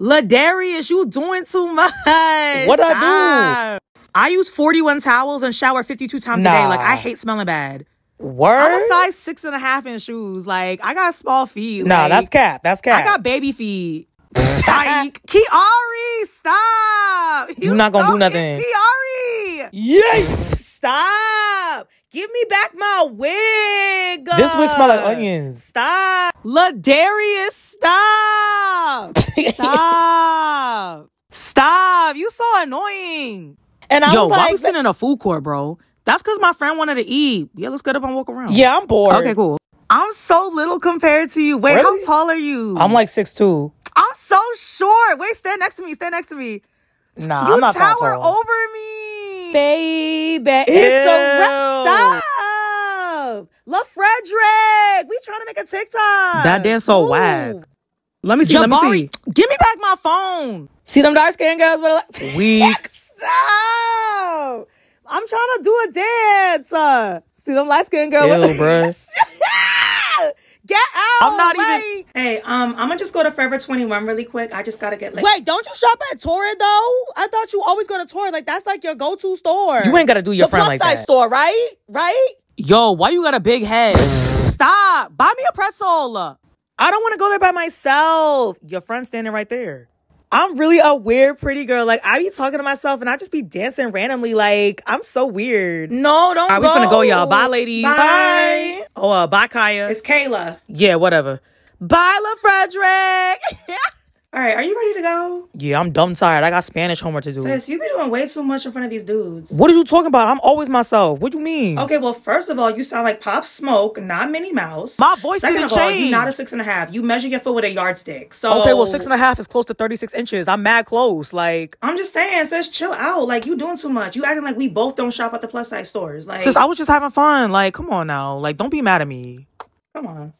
Ladarius, you doing too much. What I do? I use 41 towels and shower 52 times a day. Like, I hate smelling bad. Word? I'm a size 6.5 in shoes. Like, I got small feet. Nah, like, that's cap. That's cap. I got baby feet. Psych. Kiari, stop. You not gonna do nothing. Kiari. Yes. Stop. Give me back my wig. This wig smell like onions. Stop. Ladarius, stop. Stop. Stop. You so annoying. And I was like, why we sitting in a food court, bro? That's because my friend wanted to eat. Yeah, let's get up and walk around. Yeah, I'm bored. Okay, cool. I'm so little compared to you. Wait, Really? how tall are you? I'm like 6'2". I'm so short. Wait, stand next to me. Stand next to me. Nah, You I'm not that tower tall. over me. Baby, It's a wrap. Stop. La Frederick. We trying to make a TikTok. That dance so whack. Let me see. Let me see. Give me back my phone. See them dark skinned girls with a Weak. Stop. I'm trying to do a dance. See them light skinned girls. Ew, bruh. Get out. I'm not even. Hey, I'm gonna just go to Forever 21 really quick. I just gotta get like. Wait, don't you shop at Torrid though? I thought you always go to Torrid. Like that's like your go-to store. You ain't gotta do your friend like that. The plus size store, right? Right? Yo, why you got a big head? Stop. Buy me a pretzel. I don't want to go there by myself. Your friend's standing right there. I'm really a weird pretty girl. Like, I be talking to myself and I just be dancing randomly. Like, I'm so weird. No, don't go. All right, we finna go, y'all. Bye, ladies. Bye. Oh, bye, Kaya. It's Kayla. Yeah, whatever. Bye, La Frederick. All right, are you ready to go? Yeah, I'm dumb tired. I got Spanish homework to do. Sis, you be doing way too much in front of these dudes. What are you talking about? I'm always myself. What do you mean? Okay, well, first of all, you sound like Pop Smoke, not Minnie Mouse. My voice Second didn't of all, change. you're not a 6.5. You measure your foot with a yardstick. So okay, well, 6.5 is close to 36 inches. I'm mad close. Like, I'm just saying, sis, chill out. Like, you doing too much. You acting like we both don't shop at the plus size stores. Like, sis, I was just having fun. Like, come on now. Like, don't be mad at me. Come on.